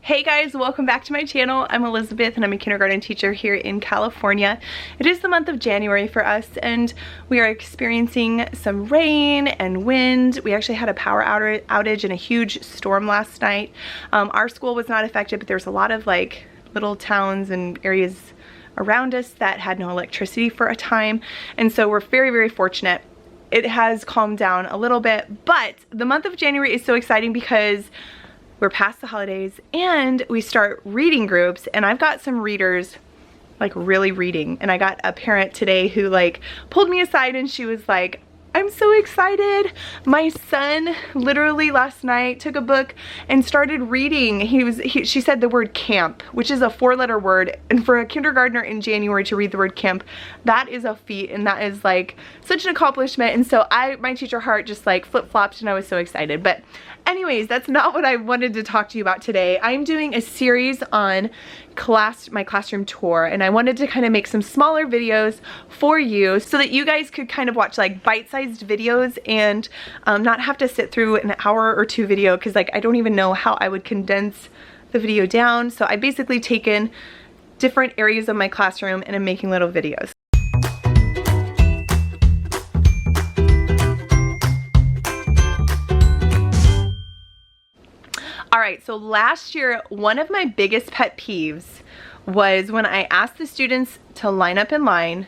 Hey guys, welcome back to my channel. I'm Elizabeth and I'm a kindergarten teacher here in California. It is the month of January for us and we are experiencing some rain and wind. We actually had a power outage and a huge storm last night. Our school was not affected, but there's a lot of like little towns and areas around us that had no electricity for a time. And so we're very, very fortunate. It has calmed down a little bit, but the month of January is so exciting because we're past the holidays and we start reading groups, and I've got some readers like really reading, and I got a parent today who like pulled me aside and she was like, I'm so excited. My son literally last night took a book and started reading. She said the word camp, which is a 4-letter word, and for a kindergartner in January to read the word camp, that is a feat, and that is like such an accomplishment. And so my teacher heart just like flip-flopped and I was so excited. But anyways, that's not what I wanted to talk to you about today. I'm doing a series on my classroom tour, and I wanted to kind of make some smaller videos for you so that you guys could kind of watch like bite-sized videos and not have to sit through an hour or two video, because like I don't even know how I would condense the video down. So I've basically taken different areas of my classroom and I'm making little videos. Alright, so last year, one of my biggest pet peeves was when I asked the students to line up in line.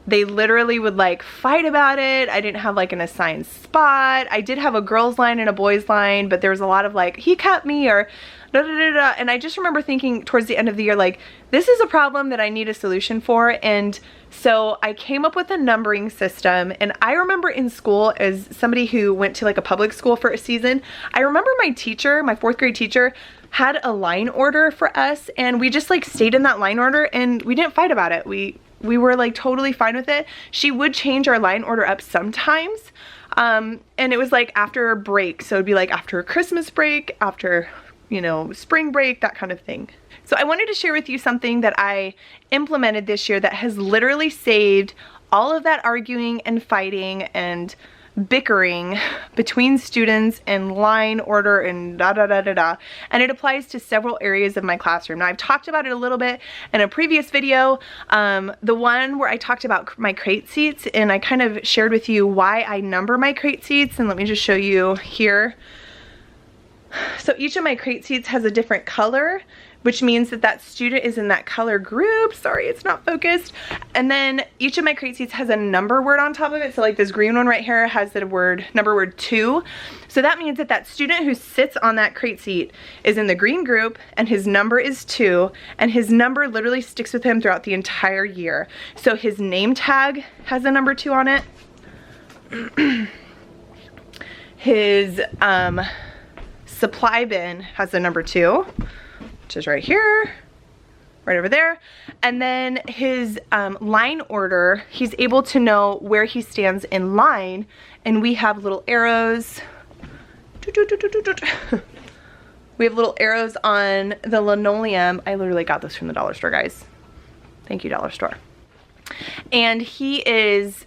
They literally would like fight about it. I didn't have like an assigned spot. I did have a girls line and a boys line, but there was a lot of like, he cut me or da da da da. And I just remember thinking towards the end of the year, like, this is a problem that I need a solution for. And so I came up with a numbering system. And I remember in school, as somebody who went to like a public school for a season, I remember my teacher, my 4th grade teacher, had a line order for us, and we just like stayed in that line order and we didn't fight about it. We were like totally fine with it. She would change our line order up sometimes. And it was like after a break. So it'd be like after a Christmas break, after, you know, spring break, that kind of thing. So I wanted to share with you something that I implemented this year that has literally saved all of that arguing and fighting and bickering between students and line order and da da da da da, and it applies to several areas of my classroom. Now I've talked about it a little bit in a previous video, the one where I talked about my crate seats, and I kind of shared with you why I number my crate seats, and let me just show you here. So each of my crate seats has a different color, which means that that student is in that color group. Sorry, it's not focused. And then each of my crate seats has a number word on top of it. So like this green one right here has the number word 2. So that means that that student who sits on that crate seat is in the green group and his number is 2, and his number literally sticks with him throughout the entire year. So his name tag has a number 2 on it. His supply bin has a number 2. Which is right here, right over there. And then his line order, he's able to know where he stands in line, and we have little arrows. We have little arrows on the linoleum. I literally got this from the dollar store, guys. Thank you, dollar store. And he is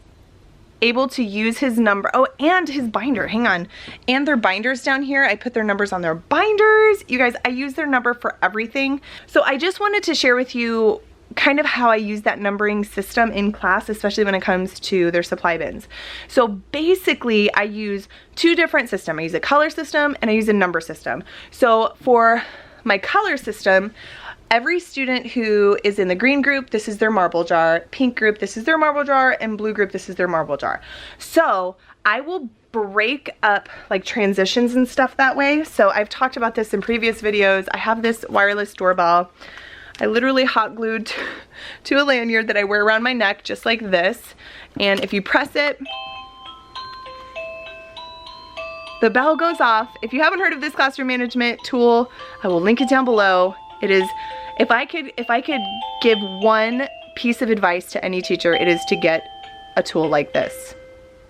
able to use his number, oh, and his binder, hang on, and their binders down here. I put their numbers on their binders. You guys, I use their number for everything. So I just wanted to share with you kind of how I use that numbering system in class, especially when it comes to their supply bins. So basically I use 2 different systems. I use a color system and I use a number system. So for my color system, every student who is in the green group, this is their marble jar, pink group, this is their marble jar, and blue group, this is their marble jar. So I will break up like transitions and stuff that way. So I've talked about this in previous videos. I have this wireless doorbell. I literally hot glued to a lanyard that I wear around my neck just like this. And if you press it, the bell goes off. If you haven't heard of this classroom management tool, I will link it down below. It is, if I could give one piece of advice to any teacher, it is to get a tool like this,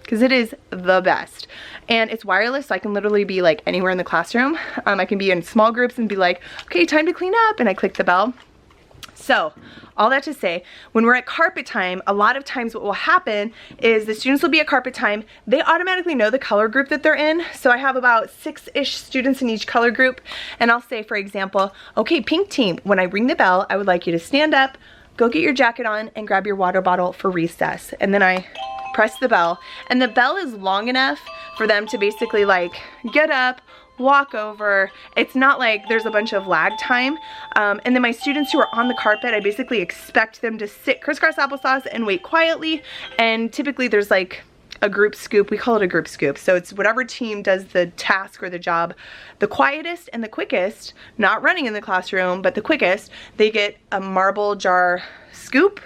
because it is the best. And it's wireless, so I can literally be like anywhere in the classroom. I can be in small groups and be like, okay, time to clean up, and I click the bell. So all that to say, when we're at carpet time, a lot of times what will happen is the students will be at carpet time. They automatically know the color group that they're in. So I have about 6-ish students in each color group. And I'll say, for example, okay, pink team, when I ring the bell, I would like you to stand up, go get your jacket on, and grab your water bottle for recess. And then I press the bell. And the bell is long enough for them to basically like get up, walk over. It's not like there's a bunch of lag time. And then my students who are on the carpet, I basically expect them to sit crisscross applesauce and wait quietly. And typically there's like a group scoop. We call it a group scoop. So it's whatever team does the task or the job the quietest and the quickest, not running in the classroom, but the quickest, they get a marble jar scoop.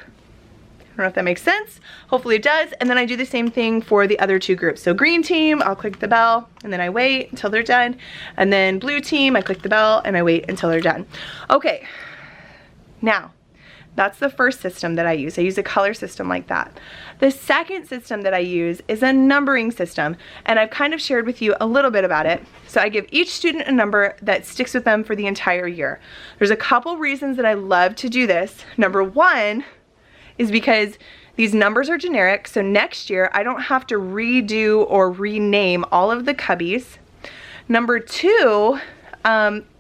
I don't know if that makes sense. Hopefully it does. And then I do the same thing for the other 2 groups. So green team, I'll click the bell and then I wait until they're done. And then blue team, I click the bell and I wait until they're done. Okay, now that's the first system that I use. I use a color system like that. The second system that I use is a numbering system, and I've kind of shared with you a little bit about it. So I give each student a number that sticks with them for the entire year. There's a couple reasons that I love to do this. Number one is because these numbers are generic, so next year I don't have to redo or rename all of the cubbies. Number two,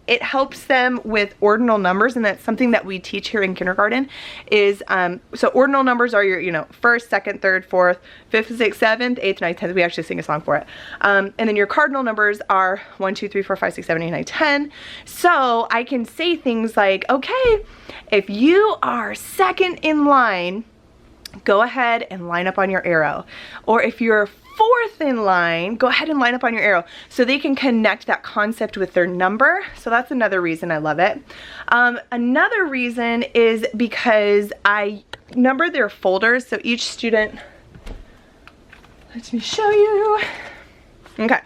it helps them with ordinal numbers, and that's something that we teach here in kindergarten is, so ordinal numbers are your, you know, first, second, third, fourth, fifth, sixth, seventh, eighth, ninth, 10th. We actually sing a song for it. And then your cardinal numbers are 1, 2, 3, 4, 5, 6, 7, 8, 9, 10. So I can say things like, okay, if you are second in line, go ahead and line up on your arrow. Or if you're fourth in line, go ahead and line up on your arrow. So they can connect that concept with their number. So that's another reason I love it. Another reason is because I number their folders. So each student, let me show you. Okay,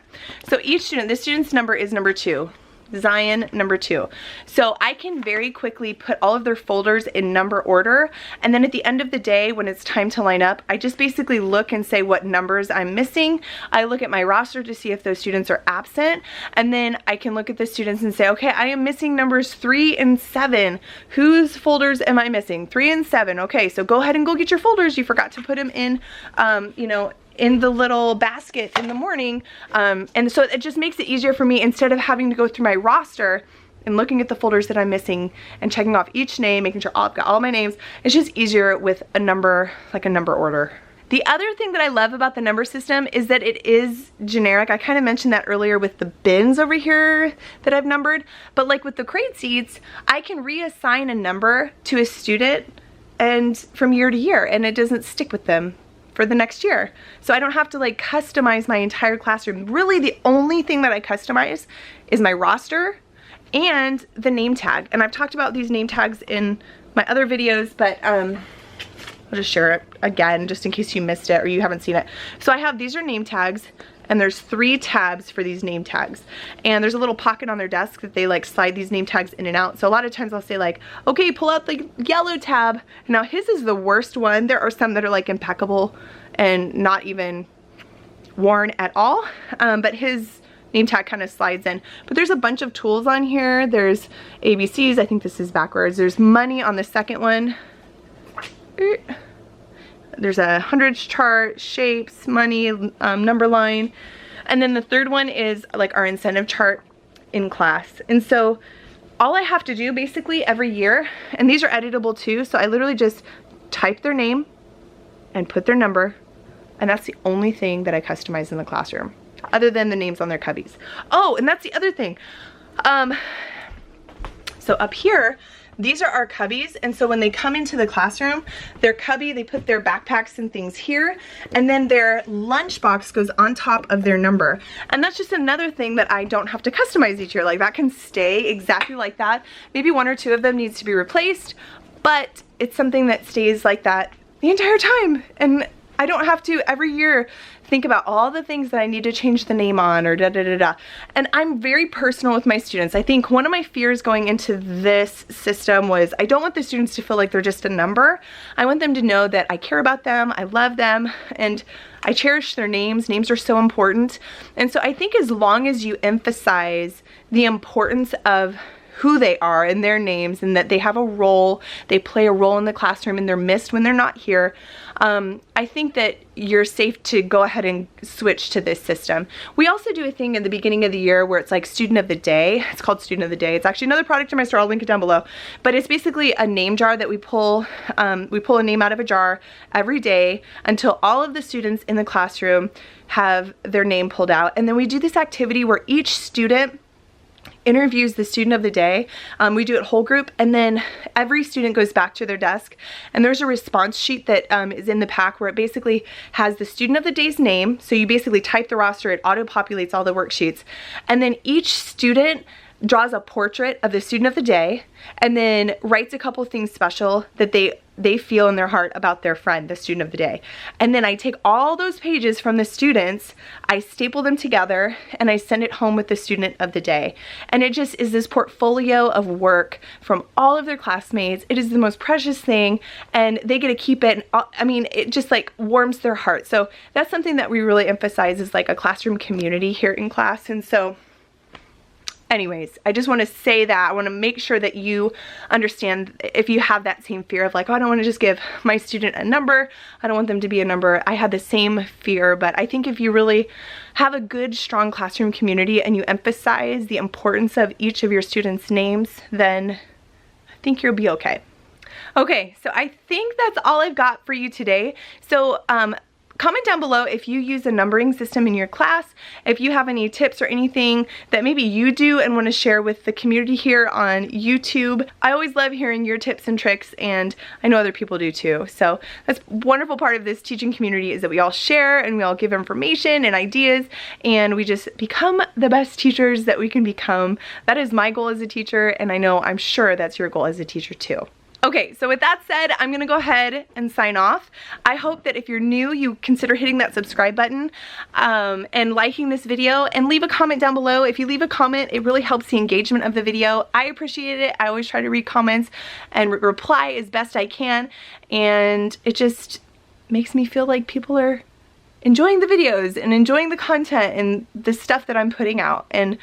so each student, this student's number is number 2. Zion number 2. So I can very quickly put all of their folders in number order, and then at the end of the day when it's time to line up, I just basically look and say what numbers I'm missing. I look at my roster to see if those students are absent, and then I can look at the students and say, okay, I am missing numbers 3 and 7. Whose folders am I missing? 3 and 7. Okay, so go ahead and go get your folders. You forgot to put them in, you know, in the little basket in the morning. And so it just makes it easier for me, instead of having to go through my roster and looking at the folders that I'm missing and checking off each name, making sure I've got all my names. It's just easier with a number, like a number order. The other thing that I love about the number system is that it is generic. I kind of mentioned that earlier with the bins over here that I've numbered, but like with the crate seats, I can reassign a number to a student and from year to year, and it doesn't stick with them for the next year. So I don't have to like customize my entire classroom. Really the only thing that I customize is my roster and the name tag. And I've talked about these name tags in my other videos, but I'll just share it again just in case you missed it or you haven't seen it. So I have, these are name tags, and there's 3 tabs for these name tags. And there's a little pocket on their desk that they like slide these name tags in and out. So a lot of times I'll say like, okay, pull out the yellow tab. Now his is the worst one. There are some that are like impeccable and not even worn at all. But his name tag kind of slides in. But there's a bunch of tools on here. There's ABCs. I think this is backwards. There's money on the second one. There's a hundreds chart, shapes, money, number line. And then the third one is like our incentive chart in class. And so all I have to do basically every year, and these are editable too, so I literally just type their name and put their number, and that's the only thing that I customize in the classroom, other than the names on their cubbies. Oh, and that's the other thing. So up here, these are our cubbies, and so when they come into the classroom, their cubby, they put their backpacks and things here, and then their lunchbox goes on top of their number. And that's just another thing that I don't have to customize each year. Like that can stay exactly like that. Maybe 1 or 2 of them needs to be replaced, but it's something that stays like that the entire time. And I don't have to every year think about all the things that I need to change the name on or da da da da. And I'm very personal with my students. I think one of my fears going into this system was I don't want the students to feel like they're just a number. I want them to know that I care about them, I love them, and I cherish their names. Names are so important. And so I think as long as you emphasize the importance of who they are and their names, and that they have a role, they play a role in the classroom, and they're missed when they're not here, I think that you're safe to go ahead and switch to this system. We also do a thing in the beginning of the year where it's like student of the day. It's called student of the day. It's actually another product in my store. I'll link it down below. But it's basically a name jar that we pull a name out of a jar every day until all of the students in the classroom have their name pulled out. And then we do this activity where each student interviews the student of the day. We do it whole group, and then every student goes back to their desk, and there's a response sheet that is in the pack where it basically has the student of the day's name. So you basically type the roster, it auto-populates all the worksheets, and then each student draws a portrait of the student of the day and then writes a couple things special that they feel in their heart about their friend, the student of the day. And then I take all those pages from the students, I staple them together, and I send it home with the student of the day. And it just is this portfolio of work from all of their classmates. It is the most precious thing, and they get to keep it. I mean, it just like warms their heart. So that's something that we really emphasize, is like a classroom community here in class. And so anyways, I just want to say that. I want to make sure that you understand if you have that same fear of like, oh, I don't want to just give my student a number. I don't want them to be a number. I had the same fear, but I think if you really have a good, strong classroom community and you emphasize the importance of each of your students' names, then I think you'll be okay. Okay, so I think that's all I've got for you today. So, comment down below if you use a numbering system in your class, if you have any tips or anything that maybe you do and want to share with the community here on YouTube. I always love hearing your tips and tricks, and I know other people do too. So that's a wonderful part of this teaching community, is that we all share and we all give information and ideas, and we just become the best teachers that we can become. That is my goal as a teacher, and I'm sure that's your goal as a teacher too. Okay, so with that said, I'm gonna go ahead and sign off. I hope that if you're new, you consider hitting that subscribe button and liking this video, and leave a comment down below. If you leave a comment, it really helps the engagement of the video. I appreciate it. I always try to read comments and reply as best I can, and it just makes me feel like people are enjoying the videos and enjoying the content and the stuff that I'm putting out, and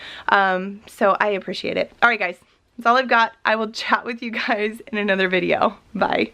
so I appreciate it. All right, guys. That's all I've got. I will chat with you guys in another video. Bye.